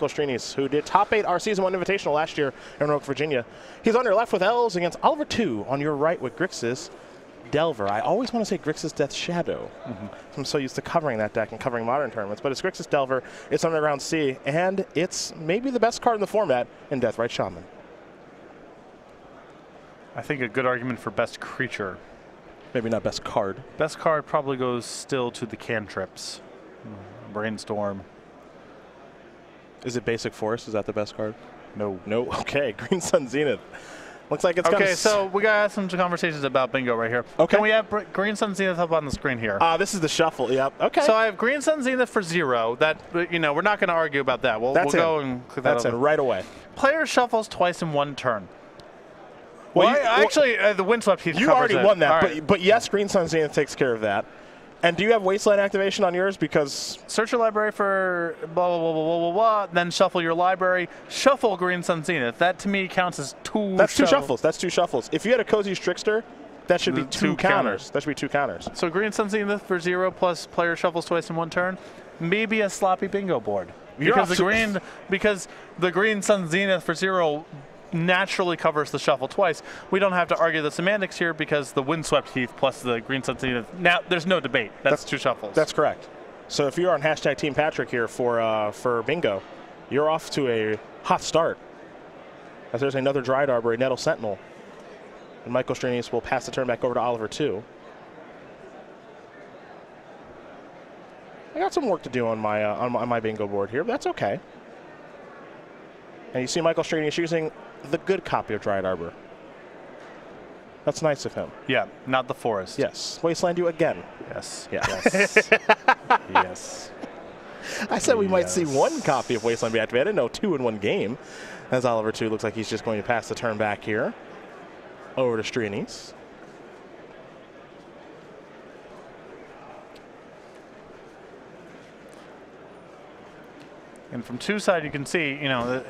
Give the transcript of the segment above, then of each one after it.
Strianese, who did top 8 our Season 1 Invitational last year in Roanoke, Virginia. He's on your left with Elves against Oliver 2 on your right with Grixis Delver. I always want to say Grixis Death Shadow. I'm so used to covering that deck and covering modern tournaments, but it's Grixis Delver, it's Underground Sea, and it's maybe the best card in the format in Deathrite Shaman. I think a good argument for best creature. Maybe not best card. Best card probably goes still to the cantrips. Brainstorm. Is it Basic Forest? Is that the best card? No. No? Okay. Green Sun Zenith. Looks like it's okay, so we got to have some conversations about bingo right here. Okay. Can we have Green Sun Zenith up on the screen here? This is the shuffle. Yep. Okay. So I have Green Sun Zenith for 0. That, you know, we're not going to argue about that. We'll go and click that over. That's it right away. Player shuffles twice in 1 turn. Well, actually, the Windswept Heath you already won that, right. but yes, Green Sun Zenith takes care of that. And do you have Wasteland activation on yours? Because search your library for blah, blah, blah, blah, blah, blah, blah, then shuffle your library, shuffle Green Sun Zenith. That, to me, counts as 2 That's 2 shuffles. That's 2 shuffles. If you had a Cozy's Trickster, that should be 2 counters. That should be 2 counters. So Green Sun Zenith for 0 plus player shuffles twice in 1 turn, maybe a sloppy bingo board. Because the Green Sun Zenith for 0 naturally covers the shuffle twice. We don't have to argue the semantics here because the Windswept Heath plus the Green Sun Zenith, now there's no debate. That's 2 shuffles. That's correct. So if you're on hashtag Team Patrick here for bingo, you're off to a hot start. As there's another Dryad Arbor, a Nettle Sentinel. And Michael Strianese will pass the turn back over to Oliver 2. I got some work to do on my bingo board here, but that's okay. And you see Michael Strianese using the good copy of Dryad Arbor. That's nice of him. Yeah, not the forest. Yes. Wasteland you again. Yes. Yeah. Yes. Yes. I said we might see 1 copy of Wasteland be activated. No, 2 in 1 game. As Oliver 2 looks like he's just going to pass the turn back here over to Strianese. And from 2 side, you can see, you know,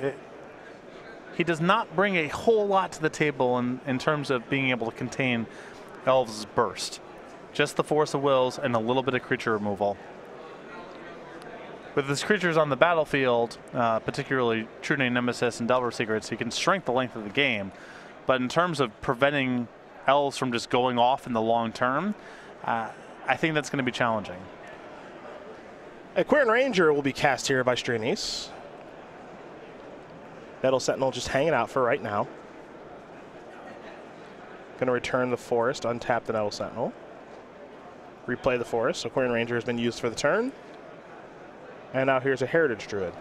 he does not bring a whole lot to the table in terms of being able to contain Elves' burst. Just the Force of Wills and a little bit of creature removal. With his creatures on the battlefield, particularly True Name Nemesis and Delver Secrets, he can shrink the length of the game. But in terms of preventing Elves from just going off in the long term, I think that's going to be challenging. A Quirion Ranger will be cast here by Strianese. Nettle Sentinel just hanging out for right now. Going to return the Forest, untap the Nettle Sentinel. Replay the Forest, so Quirion Ranger has been used for the turn. And now here's a Heritage Druid.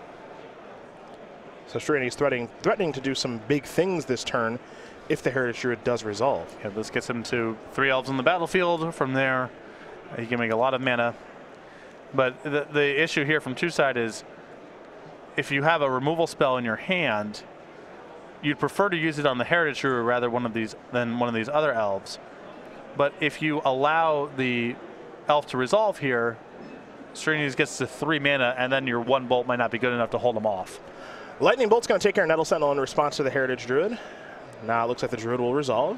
So Strianese threatening to do some big things this turn if the Heritage Druid does resolve. Yeah, this gets him to 3 Elves on the battlefield. From there, he can make a lot of mana. But the issue here from 2 side is if you have a removal spell in your hand, you'd prefer to use it on the Heritage Druid rather than one of these other elves. But if you allow the elf to resolve here, Strianese gets to 3 mana, and then your 1 bolt might not be good enough to hold him off. Lightning Bolt's going to take care of Nettle Sentinel in response to the Heritage Druid. Now it looks like the Druid will resolve.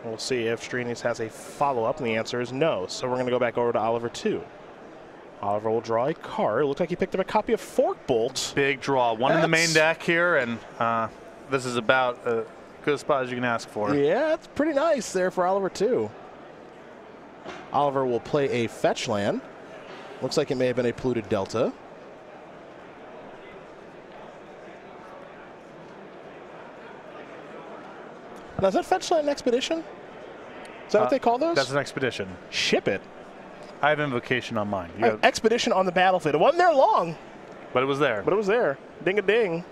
We'll see if Strianese has a follow-up, and the answer is no. So we're going to go back over to Oliver 2. Oliver will draw a card. It looked like he picked up a copy of Forkbolt. Big draw. 1 in the main deck here, and this is about as good a spot as you can ask for. Yeah, it's pretty nice there for Oliver 2. Oliver will play a fetch land. Looks like it may have been a Polluted Delta. Now, is that fetch land an expedition? Is that what they call those? That's an expedition. Ship it. I have Invocation on mine. Expedition on the battlefield. It wasn't there long. But it was there. But it was there. Ding-a-ding.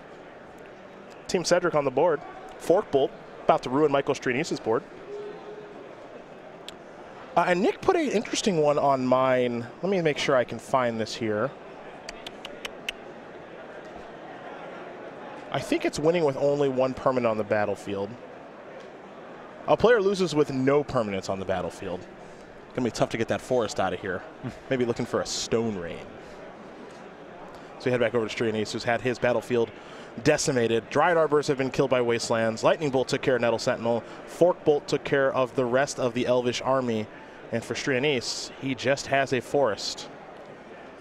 Team Cedric on the board. Forkbolt about to ruin Michael Strianese's board. And Nick put an interesting one on mine. Let me make sure I can find this here. I think it's winning with only 1 permanent on the battlefield. A player loses with no permanents on the battlefield. It's going to be tough to get that Forest out of here. Maybe looking for a Stone Rain. So we head back over to Strianese, who's had his battlefield decimated. Dryad Arbors have been killed by Wastelands. Lightning Bolt took care of Nettle Sentinel. Forkbolt took care of the rest of the Elvish army. And for Strianese, he just has a forest,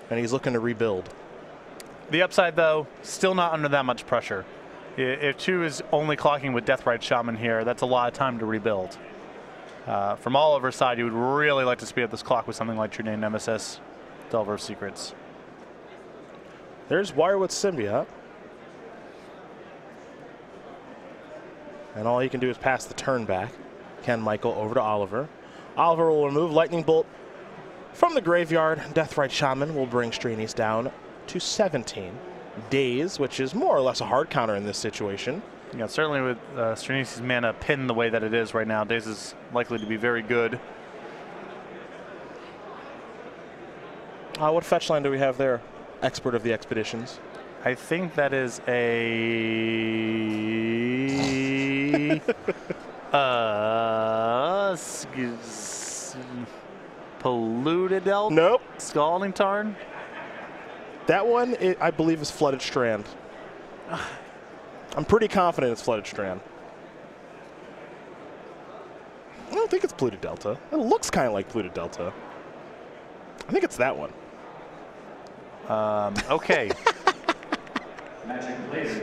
and he's looking to rebuild. The upside, though, still not under that much pressure. If Chu is only clocking with Deathrite Shaman here, that's a lot of time to rebuild. From Oliver's side, you would really like to speed up this clock with something like True Nemesis, Delver of Secrets. There's Wirewood Symbiote. And all he can do is pass the turn back. Ken Michael over to Oliver. Oliver will remove Lightning Bolt from the graveyard. Deathrite Shaman will bring Strianese down to 17. Daze, which is more or less a hard counter in this situation. Yeah, certainly with Strianese's mana pinned the way that it is right now, Daze is likely to be very good. What fetch line do we have there? Expert of the Expeditions. I think that is a Polluted Elf? Nope. Scalding Tarn? That one, I believe, is Flooded Strand. I'm pretty confident it's Flooded Strand. I don't think it's Polluted Delta. It looks kind of like Polluted Delta. I think it's that one. Okay.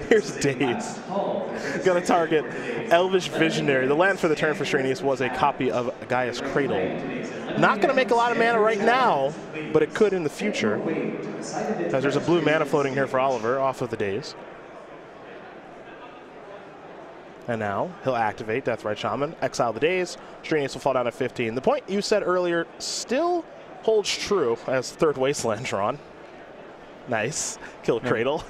Here's Daze. Going to target Elvish Visionary. The land for the turn for Strianese was a copy of Gaia's Cradle. Not going to make a lot of mana right now, but it could in the future. As there's a blue mana floating here for Oliver off of the Daze. And now he'll activate Deathrite Shaman, exile the Daze. Strianese will fall down to 15. The point you said earlier still holds true as third Wasteland drawn. Nice. Kill Cradle.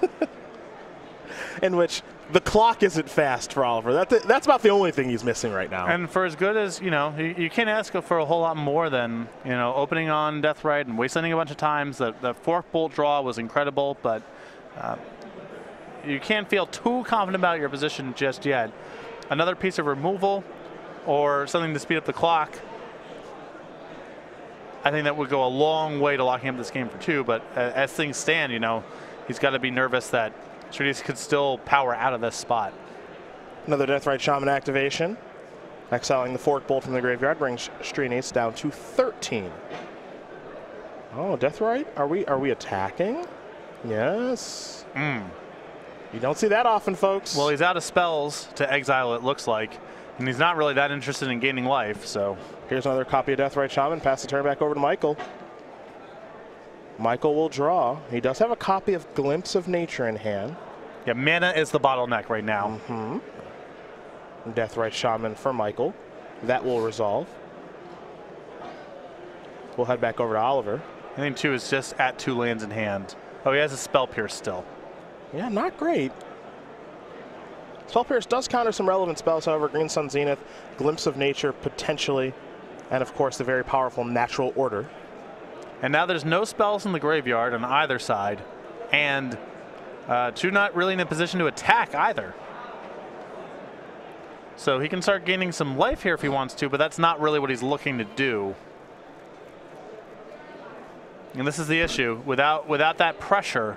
In which the clock isn't fast for Oliver. That's about the only thing he's missing right now. And for as good as, you can't ask for a whole lot more than, opening on Deathrite and wastelanding a bunch of times. The Fork Bolt draw was incredible, but you can't feel too confident about your position just yet. Another piece of removal or something to speed up the clock, I think that would go a long way to locking up this game for 2, but as things stand, he's got to be nervous that Strianese could still power out of this spot. Another Deathrite Shaman activation. Exiling the Fork Bolt from the graveyard brings Strianese down to 13. Oh, Deathrite? Are we attacking? Yes. You don't see that often, folks. Well, he's out of spells to exile, it looks like, and he's not really that interested in gaining life, so. Here's another copy of Deathrite Shaman. Pass the turn back over to Michael. Michael will draw. He does have a copy of Glimpse of Nature in hand. Yeah, mana is the bottleneck right now. Deathrite Shaman for Michael. That will resolve. We'll head back over to Oliver. I think 2 is just at 2 lands in hand. Oh, he has a Spell Pierce still. Yeah, not great. Spell Pierce does counter some relevant spells, however. Green Sun Zenith, Glimpse of Nature potentially, and of course the very powerful Natural Order. And now there's no spells in the graveyard on either side, and 2 not really in a position to attack either. So he can start gaining some life here if he wants to, but that's not really what he's looking to do. And this is the issue. Without that pressure,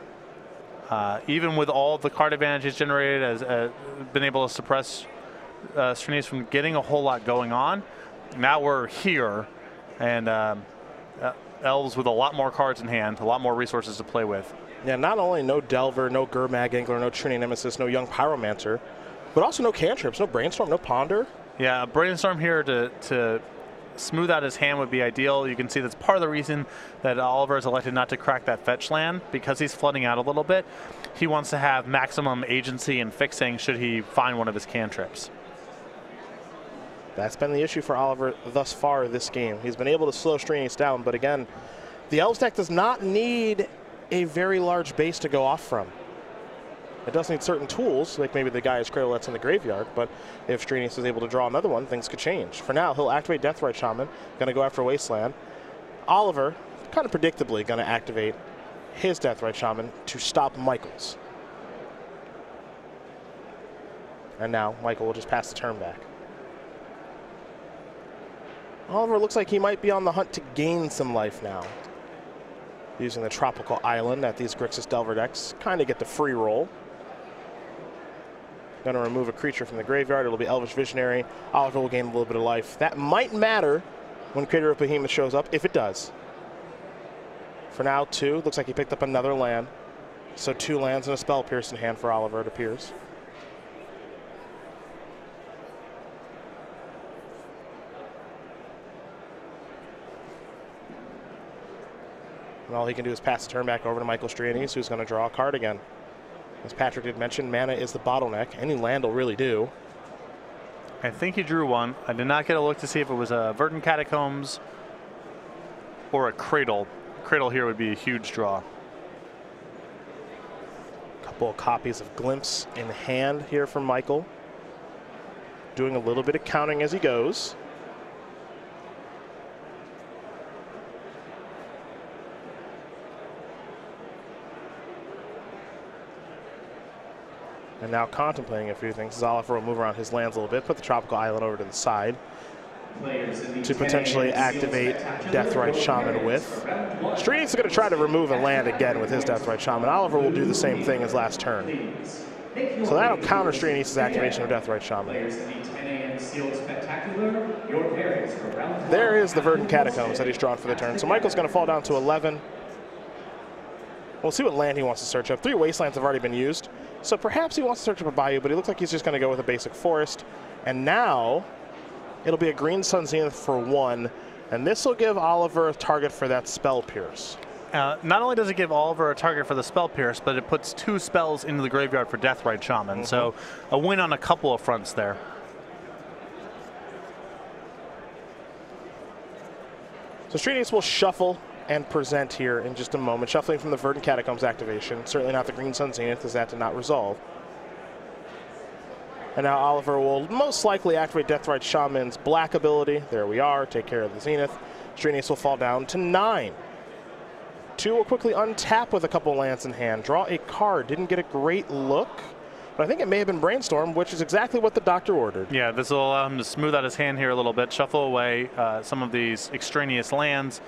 even with all the card advantages generated, has been able to suppress Strianese from getting a whole lot going on. Now we're here, and Elves with a lot more cards in hand, a lot more resources to play with. Yeah, not only no Delver, no Gurmag Angler, no True Nemesis, no Young Pyromancer, but also no cantrips, no Brainstorm, no Ponder. Yeah, a Brainstorm here to smooth out his hand would be ideal. You can see that's part of the reason that Oliver has elected not to crack that fetch land, because he's flooding out a little bit. He wants to have maximum agency in fixing should he find one of his cantrips. That's been the issue for Oliver thus far this game. He's been able to slow Strianese down, but again, the Elves deck does not need a very large base to go off from. It does need certain tools, like maybe the Gaia's Cradle that's in the graveyard, but if Strianese is able to draw another one, things could change. For now, he'll activate Deathrite Shaman, going to go after Wasteland. Oliver, kind of predictably, going to activate his Deathrite Shaman to stop Michael's. And now Michael will just pass the turn back. Oliver looks like he might be on the hunt to gain some life now. Using the Tropical Island at these Grixis Delver decks, kind of get the free roll. Going to remove a creature from the graveyard. It'll be Elvish Visionary. Oliver will gain a little bit of life. That might matter when Creator of Behemoth shows up, if it does. For now, 2. Looks like he picked up another land. So 2 lands and a Spell Pierce in hand for Oliver, it appears. And all he can do is pass the turn back over to Michael Strianese, who's going to draw a card again. As Patrick did mention, mana is the bottleneck. Any land will really do. I think he drew one. I did not get a look to see if it was a Verdant Catacombs or a Cradle. Cradle here would be a huge draw. Couple of copies of Glimpse in hand here from Michael. Doing a little bit of counting as he goes. And now contemplating a few things as Oliver will move around his lands a little bit, put the Tropical Island over to the side to potentially activate Deathrite Shaman with. Strianese is going to try to remove a land again with his Deathrite Shaman. Oliver will do the same thing as last turn. So that'll counter Strianese's activation of Deathrite Shaman. There is the Verdant Catacombs that he's drawn for the turn. So Michael's going to fall down to 11. We'll see what land he wants to search up. 3 Wastelands have already been used. So perhaps he wants to search up a Bayou, but he looks like he's just going to go with a basic forest. And now it'll be a green Sun Zenith for 1. And this will give Oliver a target for that Spell Pierce. Not only does it give Oliver a target for the Spell Pierce, but it puts 2 spells into the graveyard for Deathrite Shaman. So a win on a couple of fronts there. So Strianese will shuffle and present here in just a moment, shuffling from the Verdant Catacombs activation. Certainly not the Green Sun Zenith, as that did not resolve. And now Oliver will most likely activate Deathrite Shaman's black ability. There we are, take care of the Zenith. Strianese will fall down to 9. 2 will quickly untap with a couple lands in hand. Draw a card, didn't get a great look, but I think it may have been Brainstorm, which is exactly what the doctor ordered. Yeah, this will allow him to smooth out his hand here a little bit, shuffle away some of these extraneous lands.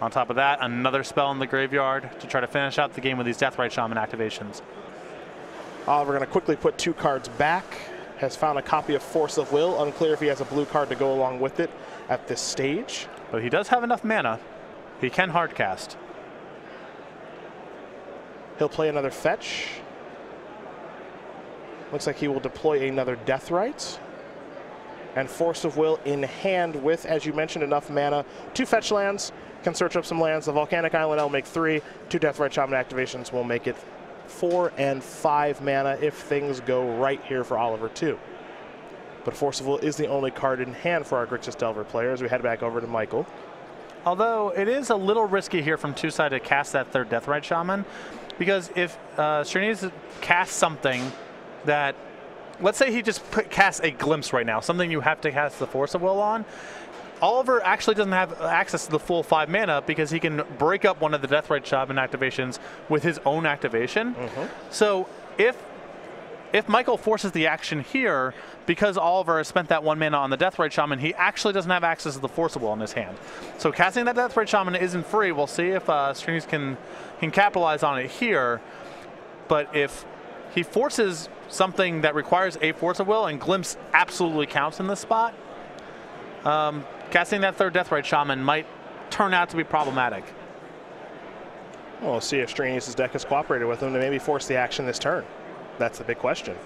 On top of that, another spell in the graveyard to try to finish out the game with these Deathrite Shaman activations. Oliver going to quickly put 2 cards back. Has found a copy of Force of Will. Unclear if he has a blue card to go along with it at this stage. But he does have enough mana. He can hardcast. He'll play another fetch. Looks like he will deploy another Deathrite. And Force of Will in hand with, as you mentioned, enough mana. 2 fetch lands. Can search up some lands. The Volcanic Island will make 3. 2 Deathrite Shaman activations will make it 4 and 5 mana if things go right here for Oliver too. But Force of Will is the only card in hand for our Grixis Delver players. We head back over to Michael. Although it is a little risky here from 2-side to cast that 3rd Deathrite Shaman, because if Strianese casts something that, let's say he just casts a Glimpse right now, something you have to cast the Force of Will on, Oliver actually doesn't have access to the full 5 mana because he can break up one of the Deathrite Shaman activations with his own activation. So if Michael forces the action here, because Oliver has spent that 1 mana on the Deathrite Shaman, he actually doesn't have access to the Force of Will in his hand. So casting that Deathrite Shaman isn't free. We'll see if Strianese can capitalize on it here. But if he forces something that requires a Force of Will, and Glimpse absolutely counts in this spot, casting that 3rd Deathrite Shaman might turn out to be problematic. Well, we'll see if Strianese's deck has cooperated with him to maybe force the action this turn. That's the big question.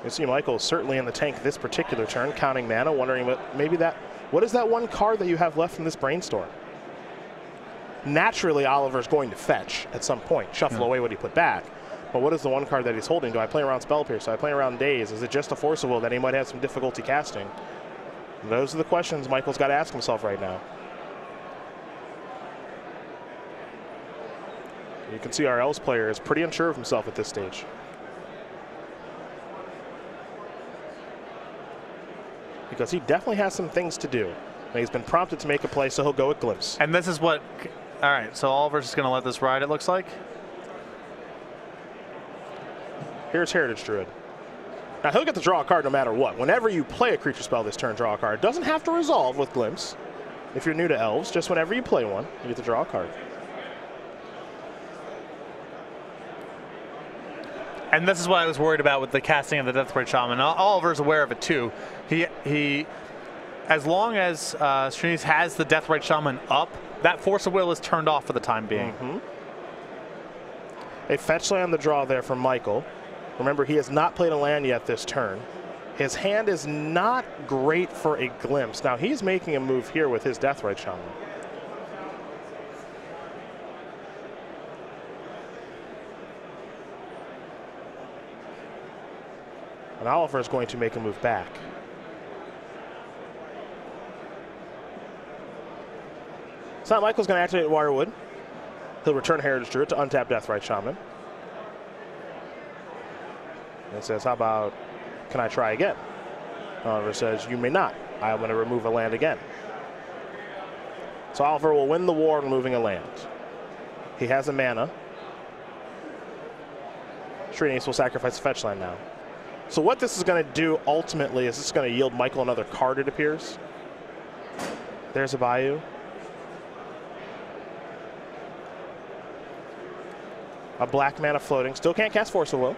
You see Michael certainly in the tank this particular turn, counting mana, wondering what is that 1 card that you have left from this Brainstorm? Naturally, Oliver's going to fetch at some point, shuffle away what he put back. But what is the 1 card that he's holding? Do I play around Spell Pierce? Do I play around Daze? Is it just a Force of Will that he might have some difficulty casting? Those are the questions Michael's got to ask himself right now. You can see our Elves player is pretty unsure of himself at this stage. Because he definitely has some things to do. And he's been prompted to make a play, so he'll go with Glimpse. And this is what, all right, so Oliver's just going to let this ride, it looks like. Here's Heritage Druid. Now he'll get to draw a card no matter what. Whenever you play a creature spell this turn, draw a card. It doesn't have to resolve with Glimpse. If you're new to Elves, just whenever you play one, you get to draw a card. And this is what I was worried about with the casting of the Deathbright Shaman. Oliver's aware of it too. He as long as Strianese has the Deathbright Shaman up, that Force of Will is turned off for the time being. A fetch land on the draw there from Michael. Remember, he has not played a land yet this turn. His hand is not great for a glimpse. Now, he's making a move here with his Deathbright Shaman. And Oliver is going to make a move back. So now Michael's going to activate Wirewood. He'll return Heritage Druid to untap Deathbright Shaman. And says, how about, can I try again? Oliver says, you may not. I'm going to remove a land again. So Oliver will win the war removing a land. He has a mana. Strianese will sacrifice a fetch land now. So what this is going to do ultimately is this is going to yield Michael another card, it appears. There's a Bayou. A black mana floating. Still can't cast Force of Will.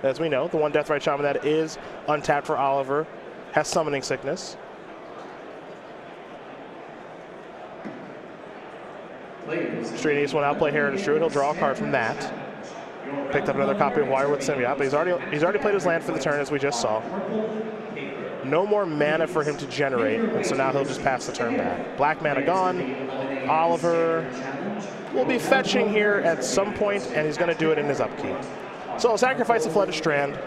As we know, the one Deathbright Shaman that is untapped for Oliver has Summoning Sickness. Strianese will now play Heritage Druid. He'll draw a card from that. Picked up another copy of Wirewood Symbiote, but he's already played his land for the turn, as we just saw. No more mana for him to generate, and so now he'll just pass the turn back. Black mana gone. Oliver will be fetching here at some point, and he's going to do it in his upkeep. So he'll sacrifice the Flooded Strand,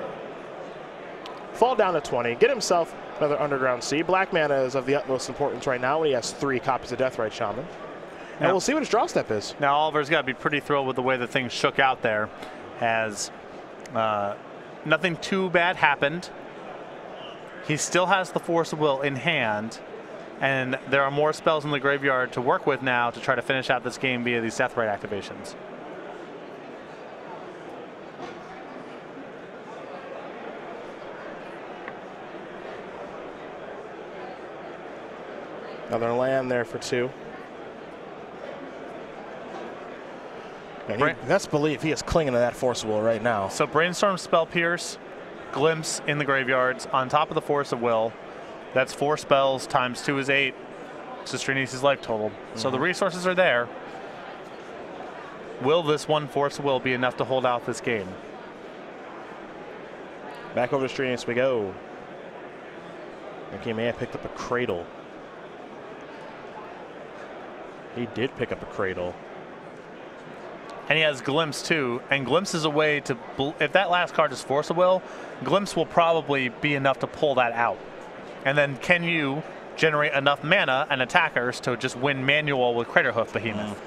fall down to 20, get himself another Underground Sea. Black mana is of the utmost importance right now when he has 3 copies of Deathbright Shaman. And we'll see what his draw step is. Now Oliver's got to be pretty thrilled with the way that things shook out there, as nothing too bad happened. He still has the Force of Will in hand, and there are more spells in the graveyard to work with now to try to finish out this game via these Deathbright activations. Another land there for 2. And he best believe he is clinging to that Force of Will right now. So Brainstorm, Spell Pierce, Glimpse in the graveyards on top of the Force of Will. That's 4 spells times 2 is 8. So Strianese's life total. So the resources are there. Will this one Force of Will be enough to hold out this game? Back over to Strianese we go. Okay, may have picked up a Cradle. He did pick up a Cradle. And he has Glimpse too, and Glimpse is a way to, if that last card is Force of Will, Glimpse will probably be enough to pull that out. And then can you generate enough mana and attackers to just win manual with Craterhoof Behemoth?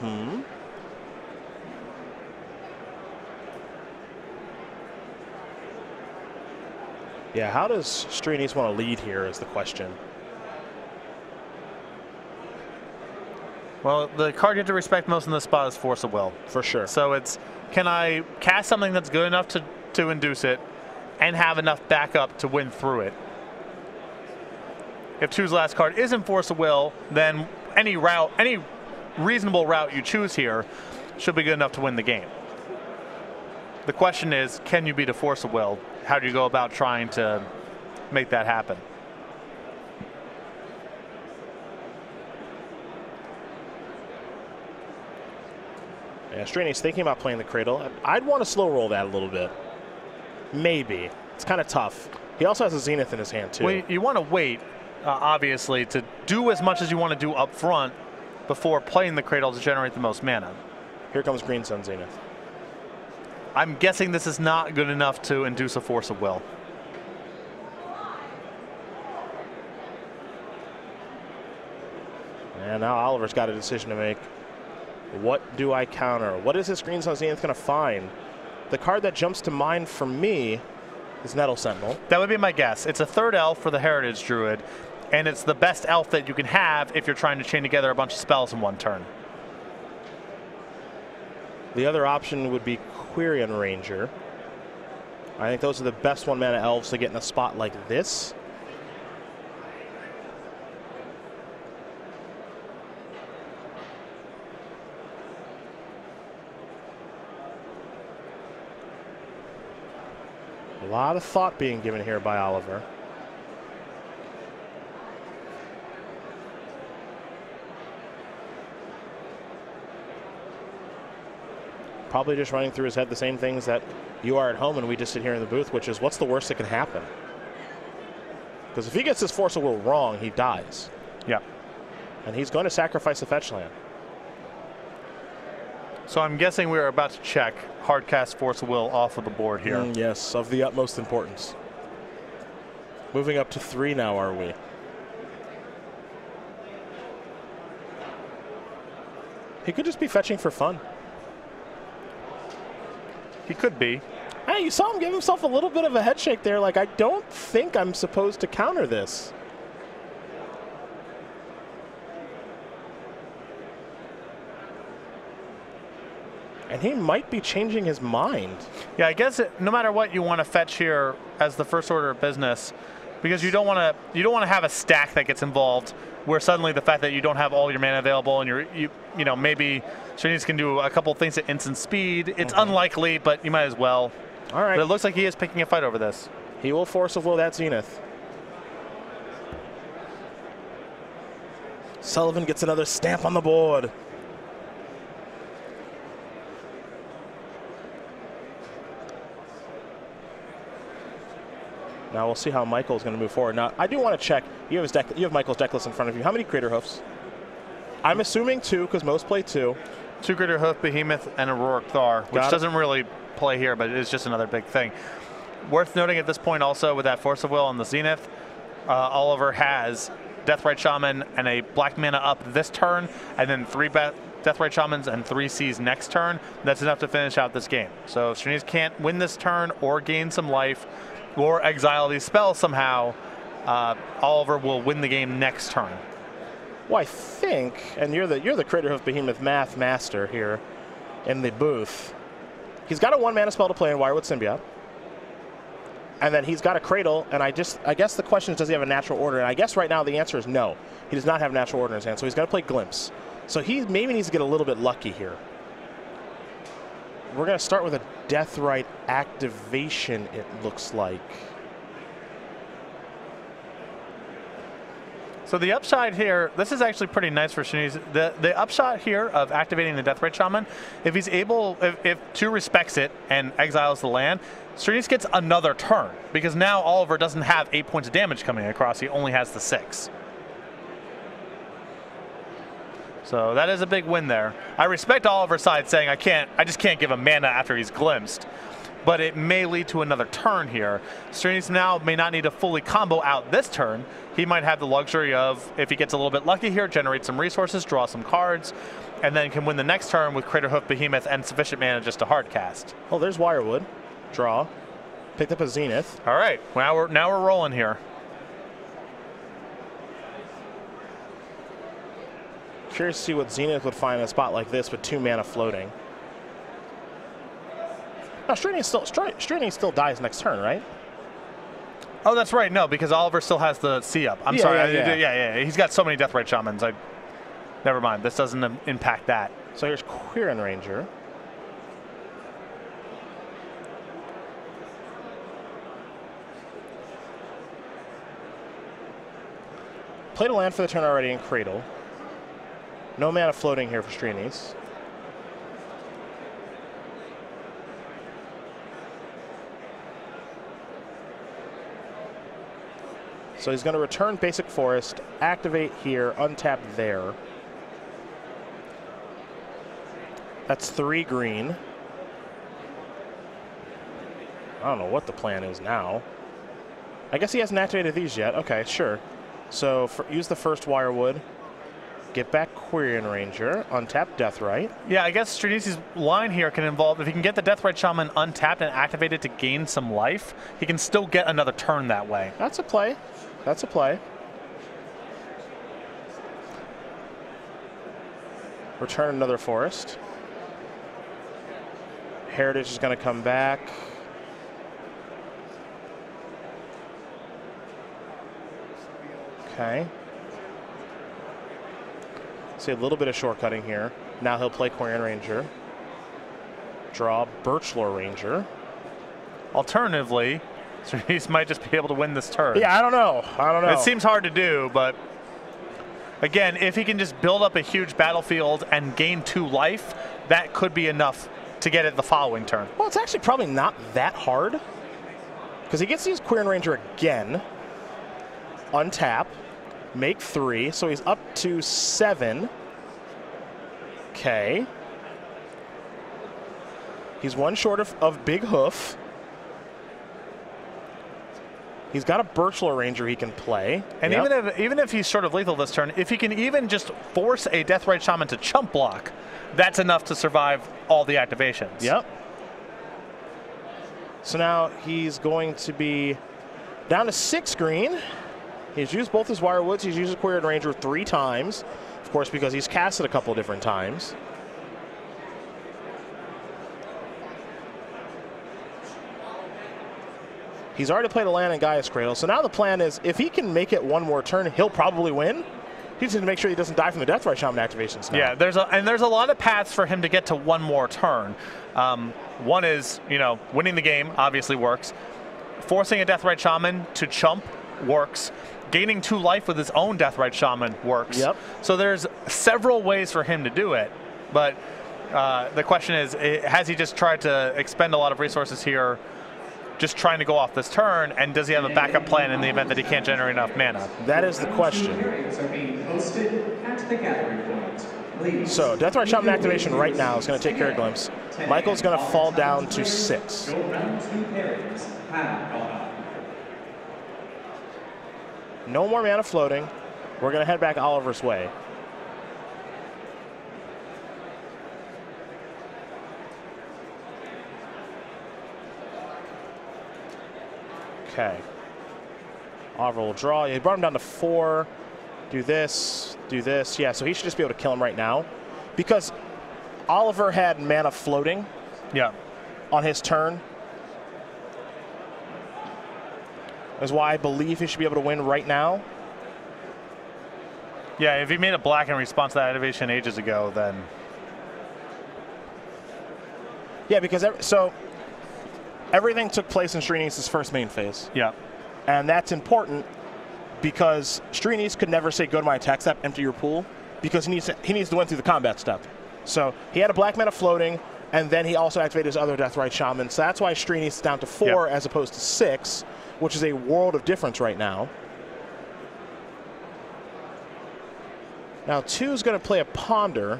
Yeah, how does Strianese want to lead here is the question. Well, the card you have to respect most in this spot is Force of Will. For sure. So it's, can I cast something that's good enough to induce it and have enough backup to win through it? If 2's last card isn't Force of Will, then any reasonable route you choose here should be good enough to win the game. The question is, can you beat a Force of Will? How do you go about trying to make that happen? Yeah, Strianese thinking about playing the Cradle. I'd want to slow roll that a little bit. Maybe. It's kind of tough. He also has a Zenith in his hand, too. Well, you want to wait, obviously, to do as much as you want to do up front before playing the Cradle to generate the most mana. Here comes Green Sun Zenith. I'm guessing this is not good enough to induce a Force of Will. And now Oliver's got a decision to make. What do I counter? What is this Green Sun Zenith going to find? The card that jumps to mind for me is Nettle Sentinel. That would be my guess. It's a 3rd elf for the Heritage Druid, and it's the best elf that you can have if you're trying to chain together a bunch of spells in one turn. The other option would be Quirion Ranger. I think those are the best 1-mana elves to get in a spot like this. A lot of thought being given here by Oliver. Probably just running through his head the same things that you are at home and we just sit here in the booth, which is what's the worst that can happen? Because if he gets his Force of Will wrong, he dies. Yeah. And he's going to sacrifice the fetch land. So I'm guessing we're about to check hardcast Force of Will off of the board here. Yes, of the utmost importance. Moving up to 3 now, are we? He could just be fetching for fun. He could be. Hey, you saw him give himself a little bit of a head shake there. Like, I don't think I'm supposed to counter this. And he might be changing his mind. Yeah, I guess no matter what, you want to fetch here as the first order of business, because you don't want to have a stack that gets involved where suddenly the fact that you don't have all your mana available and you know maybe Strianese can do a couple things at instant speed. It's unlikely, but you might as well. All right. But it looks like he is picking a fight over this. He will Force of Will that Zenith. Sullivan gets another stamp on the board. Now we'll see how Michael's going to move forward. Now I do want to check. You have Michael's deck list in front of you. How many Crater Hoofs? I'm assuming 2 because most play 2. 2 Crater Hoof, Behemoth, and Auroric Thar, which doesn't really play here, but it's just another big thing. Worth noting at this point also with that Force of Will on the Zenith, Oliver has Deathrite Shaman and a black mana up this turn, and then 3 Deathrite Shamans and 3 Seas next turn. That's enough to finish out this game. So if Strianese can't win this turn or gain some life or exile these spells somehow, Oliver will win the game next turn. Well, I think, and you're the Crater Hoof Behemoth math master here in the booth. He's got a 1 mana spell to play in Wirewood Symbiote. And then he's got a Cradle, and I guess the question is, does he have a natural order? And I guess right now the answer is no. He does not have natural order in his hand, so he's going to play Glimpse. So he maybe needs to get a little bit lucky here. We're going to start with a Deathrite activation, it looks like. So the upside here, this is actually pretty nice for Strianese. The upshot here of activating the Deathrite Shaman, if he's able, if 2 respects it and exiles the land, Strianese gets another turn, because now Oliver doesn't have 8 points of damage coming across, he only has the 6. So that is a big win there. I respect Oliver's side saying I just can't give him mana after he's glimpsed, but it may lead to another turn here. Strianese now may not need to fully combo out this turn. He might have the luxury of, if he gets a little bit lucky here, generate some resources, draw some cards, and then can win the next turn with Crater Hoof Behemoth and sufficient mana just to hard cast. Oh, there's Wirewood. Draw. Picked up a Zenith. All right, now we're rolling here. Curious to see what Zenith would find in a spot like this with 2 mana floating. Now, Strianese still dies next turn, right? Oh, that's right. No, because Oliver still has the C up. I'm sorry. Yeah. He's got so many Deathrite Shamans. Never mind. This doesn't impact that. So here's Quirion Ranger. Played a land for the turn already in Cradle. No mana floating here for Strianese. So he's going to return Basic Forest, activate here, untap there. That's 3 green. I don't know what the plan is now. I guess he hasn't activated these yet. Okay, sure. So use the first Wirewood. Get back Quirion Ranger, untap Deathrite. Yeah, I guess Strianese's line here can involve, if he can get the Deathrite Shaman untapped and activated to gain some life, he can still get another turn that way. That's a play. That's a play. Return another forest. Heritage is going to come back. Okay. See a little bit of shortcutting here. Now he'll play Quirion Ranger. Draw Birchlore Ranger. Alternatively, Strianese might just be able to win this turn. Yeah, I don't know. It seems hard to do, but again, if he can just build up a huge battlefield and gain 2 life, that could be enough to get it the following turn. Well, it's actually probably not that hard because he gets to use Queer and Ranger again, untap, make 3, so he's up to 7. Okay. He's 1 short of Big Hoof. He's got a Birchlore Ranger he can play. And even if he's short of lethal this turn, if he can even just force a Deathrite Shaman to chump block, that's enough to survive all the activations. Yep. So now he's going to be down to 6 green. He's used both his Wirewoods. He's used his Queer and Ranger 3 times. Of course, because he's cast it a couple different times. He's already played a land in Gaia's Cradle, so now the plan is if he can make it 1 more turn, he'll probably win. He just needs to make sure he doesn't die from the Deathrite Shaman activations now. Yeah, there's a lot of paths for him to get to 1 more turn. One is, winning the game obviously works. Forcing a Deathrite Shaman to chump works. Gaining 2 life with his own Deathrite Shaman works. Yep. So there's several ways for him to do it, but the question is, has he just tried to expend a lot of resources here just trying to go off this turn, and does he have a backup plan in the event that he can't generate enough mana? That is the question. So, Deathrite Shaman activation right now is going to take care of Glimpse. Michael's going to fall down to 6. No more mana floating. We're going to head back Oliver's way. Okay. Oliver will draw. He brought him down to 4. Do this, do this. Yeah, so he should just be able to kill him right now. Because Oliver had mana floating on his turn. That's why I believe he should be able to win right now. Yeah, if he made a black in response to that activation ages ago, then... Yeah, because everything took place in Strianese's first main phase. Yeah. And that's important because Strianese could never say, go to my attack step, empty your pool, because he needs to win through the combat step. So he had a black mana floating, and then he also activated his other Deathrite Shaman. So that's why Strianese is down to 4 as opposed to 6, which is a world of difference right now. Now 2 is going to play a Ponder.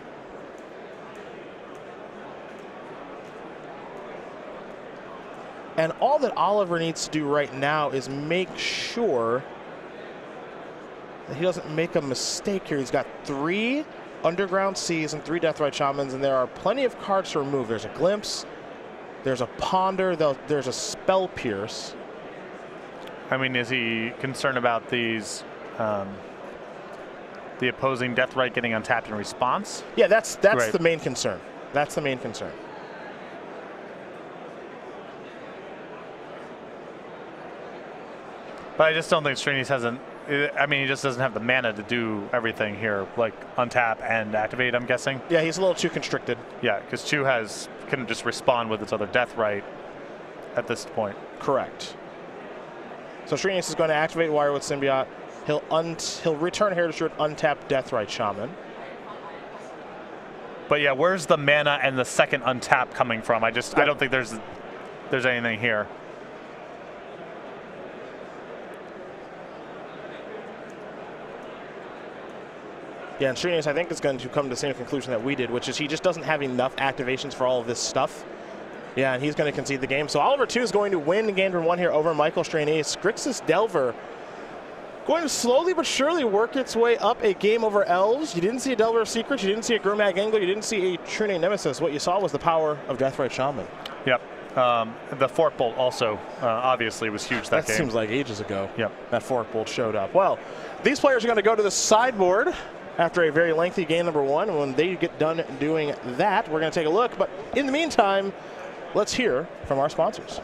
And all that Oliver needs to do right now is make sure that he doesn't make a mistake here. He's got 3 Underground Seas and 3 Deathrite Shamans, and there are plenty of cards to remove. There's a Glimpse, there's a Ponder, there's a Spell Pierce. I mean, is he concerned about these, the opposing Deathrite getting untapped in response? Yeah, that's the main concern. That's the main concern. But I just don't think Strianese hasn't. I mean, he just doesn't have the mana to do everything here, like untap and activate, I'm guessing. Yeah, he's a little too constricted. Yeah, because Chu can just respond with its other Deathrite at this point. Correct. So Strianese is going to activate Wirewood Symbiote. He'll return Heritage Druid, untap Deathrite Shaman. But yeah, where's the mana and the second untap coming from? I don't think there's anything here. Yeah, and Strianese, I think, is going to come to the same conclusion that we did, which is he just doesn't have enough activations for all of this stuff. Yeah, and he's going to concede the game. So Oliver 2 is going to win game turn 1 here over Michael Strianese. Grixis Delver going to slowly but surely work its way up a game over Elves. You didn't see a Delver of Secrets. You didn't see a Gromag Angler. You didn't see a Trune Nemesis. What you saw was the power of Deathrite Shaman. Yep. The Fork Bolt also obviously was huge that game. That seems like ages ago. Yep. That Fork Bolt showed up. Well, these players are going to go to the sideboard after a very lengthy game number 1. And when they get done doing that, we're going to take a look. But in the meantime, let's hear from our sponsors.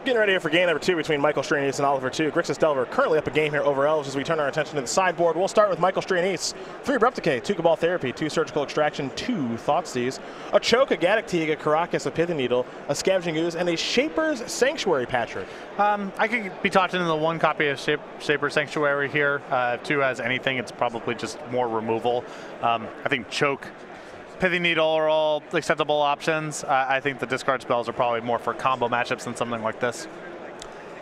Getting ready for game number 2 between Michael Strianese and Oliver 2. Grixis Delver currently up a game here over Elves as we turn our attention to the sideboard. We'll start with Michael Strianese. 3 Abrupt Decay, 2 Cabal Therapy, 2 Surgical Extraction, 2 Thoughtseize, a Choke, a Gaddock Teeg, a Karakas, a Pithy Needle, a Scavenging Ooze, and a Shaper's Sanctuary, Patrick. I could be talked into the 1 copy of Shaper's Sanctuary here. 2 has anything, it's probably just more removal. I think Choke, Pithy Needle are all acceptable options. I think the discard spells are probably more for combo matchups than something like this.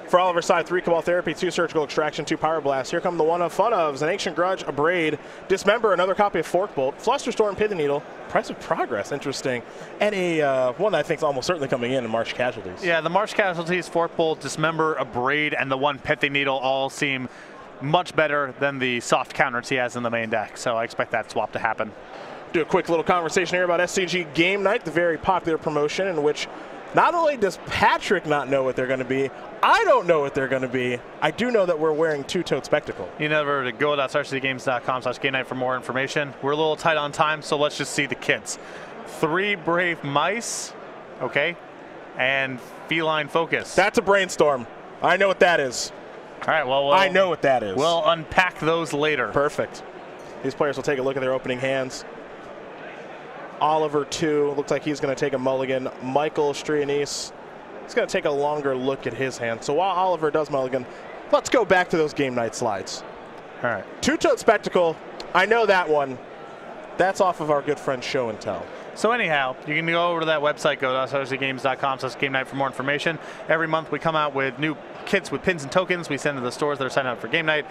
For Oliver's side, 3 Cabal Therapy, 2 Surgical Extraction, 2 Power Blast. Here come the one of fun ofs, an Ancient Grudge, a Braid, Dismember, another copy of Forkbolt, Flusterstorm, Pithy Needle, Price of Progress, interesting, and a one that I think is almost certainly coming in March Casualties. Yeah, the March Casualties, Forkbolt, Dismember, a Braid, and the 1 Pithy Needle all seem much better than the soft counters he has in the main deck, so I expect that swap to happen. Do a quick little conversation here about SCG Game Night, the very popular promotion in which not only does Patrick not know what they're going to be, I don't know what they're going to be. I do know that we're wearing two-toed spectacle. You never to go.starcitygames.com/game night for more information. We're a little tight on time, so let's just see the kits. 3 Brave Mice, okay, and Feline Focus. That's a brainstorm. I know what that is. All right, well, I know what that is. We'll unpack those later. Perfect. These players will take a look at their opening hands. Oliver 2, looks like he's going to take a mulligan. Michael Strianese, he's going to take a longer look at his hand. So while Oliver does mulligan, let's go back to those game night slides. All right. Two-toed spectacle, I know that one. That's off of our good friend Show and Tell. So anyhow, you can go over to that website, go.starcitygames.com/game night for more information. Every month we come out with new kits with pins and tokens we send to the stores that are signed up for game night.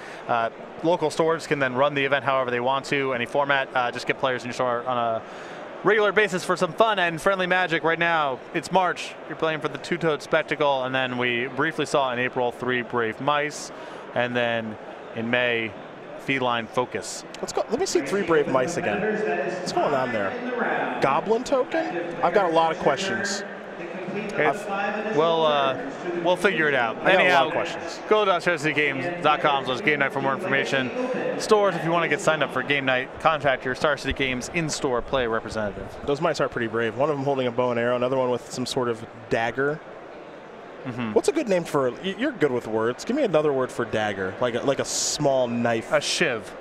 Local stores can then run the event however they want to, any format. Just get players in your store on a regular basis for some fun and friendly magic. Right now, it's March. You're playing for the two-toed spectacle, and then we briefly saw in April 3 Brave Mice, and then in May, Feline Focus. Let's go. Let me see 3 Brave Mice again. What's going on there? Goblin token? I've got a lot of questions. We'll figure it out. Anyhow, go to StarCityGames.com/game night for more information. Stores, if you want to get signed up for game night, contact your Star City Games in-store player representative. Those mice are pretty brave. One of them holding a bow and arrow, another one with some sort of dagger. What's a good name for? You're good with words. Give me another word for dagger, like a small knife. A shiv.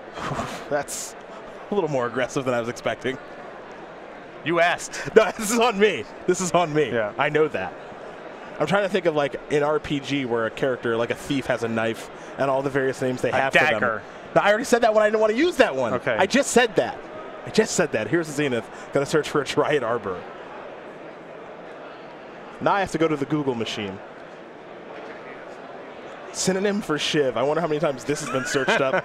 That's a little more aggressive than I was expecting. You asked. No, this is on me. This is on me. Yeah. I know that. I'm trying to think of like an RPG where a character, like a thief, has a knife and all the various names they have for them. Dagger. No, I already said that one. I didn't want to use that one. Okay. I just said that. Here's the Zenith. Gonna search for a Dryad Arbor. Now I have to go to the Google machine. Synonym for shiv. I wonder how many times this has been searched up.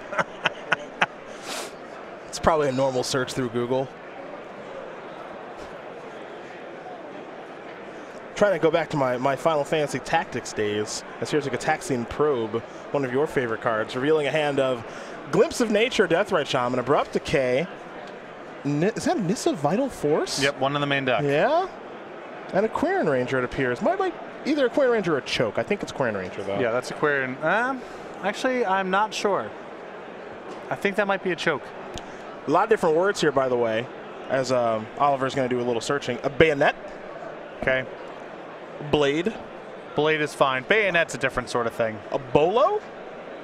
It's probably a normal search through Google. Trying to go back to my Final Fantasy Tactics days, as here's a Gataxian Probe, one of your favorite cards, revealing a hand of Glimpse of Nature, Deathrite Shaman, Abrupt Decay. Is that Nissa Vital Force? Yep, one in the main deck. Yeah. And a Quirion Ranger, it appears. Might like either a Quirion Ranger or a Choke. I think it's Quirion Ranger, though. Yeah, that's a Quirion. Actually, I'm not sure. I think that might be a Choke. A lot of different words here, by the way, as Oliver's going to do a little searching. A Bayonet. Okay. Blade. Blade is fine. Bayonet's a different sort of thing. A Bolo?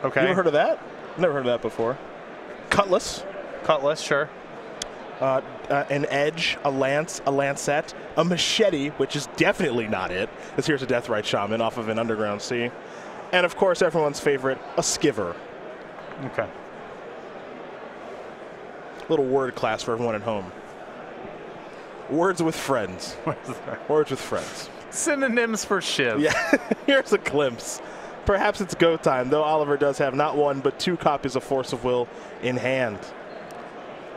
Okay. You ever heard of that? Never heard of that before. Cutlass. Cutlass, sure. An edge, a lance, a lancet, a machete, which is definitely not it, as here's a Deathrite Shaman off of an Underground Sea. And of course, everyone's favorite, a skiver. Okay. Little word class for everyone at home. Words with friends. Words with friends. Synonyms for shiv. Yeah, here's a glimpse. Perhaps it's go time, though Oliver does have not 1, but 2 copies of Force of Will in hand.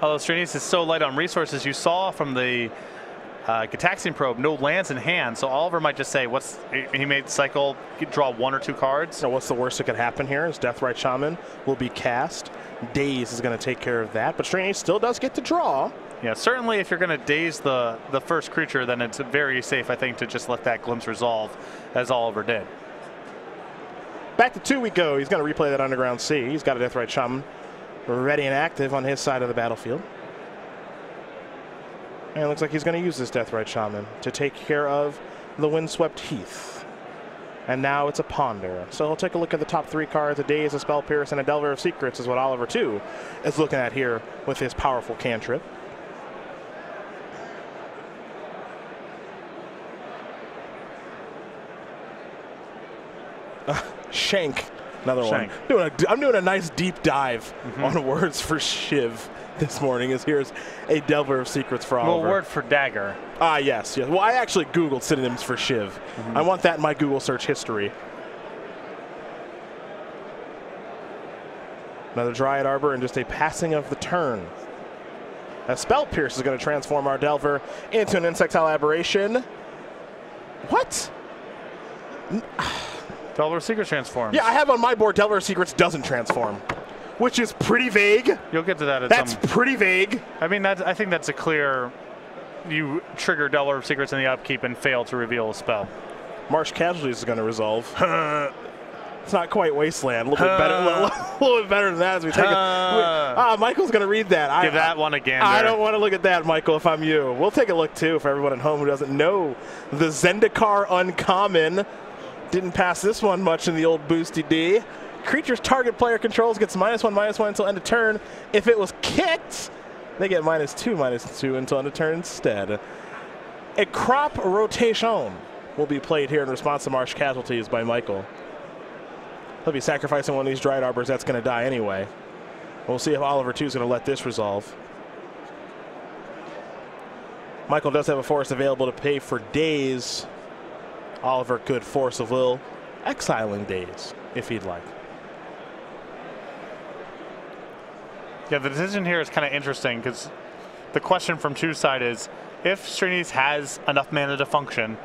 Although Strianese is so light on resources, you saw from the Gataxian Probe, no lands in hand, so Oliver might just say, he may cycle, draw 1 or 2 cards. Now, what's the worst that could happen here is Deathrite Shaman will be cast. Daze is going to take care of that, but Strianese still does get to draw. Yeah, certainly if you're going to daze the first creature, then it's very safe, I think, to just let that glimpse resolve, as Oliver did. Back to 2 we go. He's going to replay that Underground Sea. He's got a Deathrite Shaman ready and active on his side of the battlefield. And it looks like he's going to use this Deathrite Shaman to take care of the Windswept Heath. And now it's a Ponder. So we'll take a look at the top 3 cards. A Daze, a Spell Pierce, and a Delver of Secrets is what Oliver 2 is looking at here with his powerful cantrip. Shank, another Shank. one. I'm doing a nice deep dive on words for Shiv this morning. As here's a Delver of Secrets for Oliver. Well, word for dagger. Ah, yes. Well, I actually Googled synonyms for Shiv. I want that in my Google search history. Another Dryad Arbor and just a passing of the turn. A Spell Pierce is going to transform our Delver into an Insectile Aberration. What? Delver of Secrets transforms. Yeah, I have on my board Delver of Secrets doesn't transform, which is pretty vague. You'll get to that at That's pretty vague. I mean, I think that's a clear. You trigger Delver of Secrets in the upkeep and fail to reveal a spell. Marsh Casualties is going to resolve. It's not quite Wasteland. A little bit better. A little bit better than that as we take it. Michael's going to read that. Give that one a gander. I don't want to look at that, Michael, if I'm you. We'll take a look, too, for everyone at home who doesn't know. The Zendikar Uncommon. Didn't pass this one much in the old boosty D. Creatures target player controls gets -1/-1 until end of turn. If it was kicked, they get -2/-2 until end of turn instead. A Crop Rotation will be played here in response to Marsh Casualties by Michael. He'll be sacrificing one of these Dryad Arbors that's going to die anyway. We'll see if Oliver 2 is going to let this resolve. Michael does have a forest available to pay for Daze. Oliver could Force of Will, exiling Daze if he'd like. Yeah, the decision here is kind of interesting because the question from Two's side is, if Strianese has enough mana to function,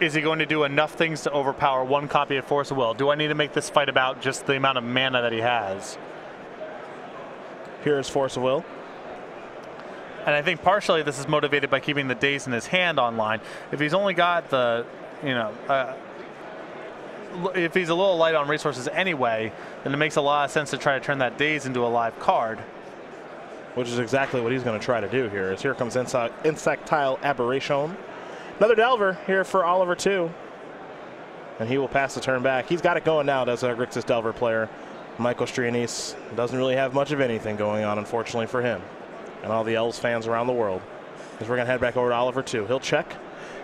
is he going to do enough things to overpower one copy of Force of Will? Do I need to make this fight about just the amount of mana that he has? Here's Force of Will. And I think partially this is motivated by keeping the Daze in his hand online. If he's only got the, if he's a little light on resources anyway, then it makes a lot of sense to try to turn that Daze into a live card. Which is exactly what he's going to try to do here. As here comes Insectile Aberration. Another Delver here for Oliver 2. And he will pass the turn back. He's got it going now, does a Grixis Delver player. Michael Strianese doesn't really have much of anything going on, unfortunately, for him. And all the Elves fans around the world. Because we're going to head back over to Oliver 2. He'll check.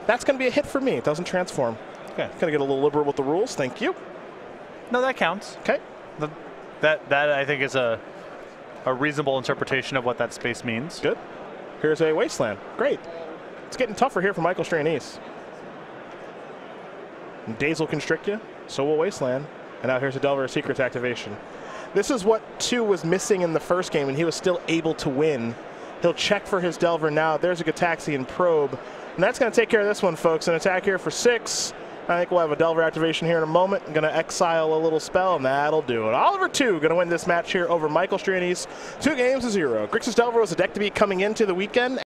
That's going to be a hit for me. It doesn't transform. Okay. Going to get a little liberal with the rules. Thank you. No, that counts. Okay. That I think is a reasonable interpretation of what that space means. Good. Here's a Wasteland. Great. It's getting tougher here for Michael Strianese. Daze will constrict you. So will Wasteland. And now here's a Delver of Secrets activation. This is what 2 was missing in the first game, and he was still able to win. He'll check for his Delver now. There's a Gitaxian Probe. And that's going to take care of this one, folks. An attack here for 6. I think we'll have a Delver activation here in a moment. I'm going to exile a little spell, and that'll do it. Oliver 2 going to win this match here over Michael Strianese. 2-0. Grixis Delver was a deck to beat coming into the weekend.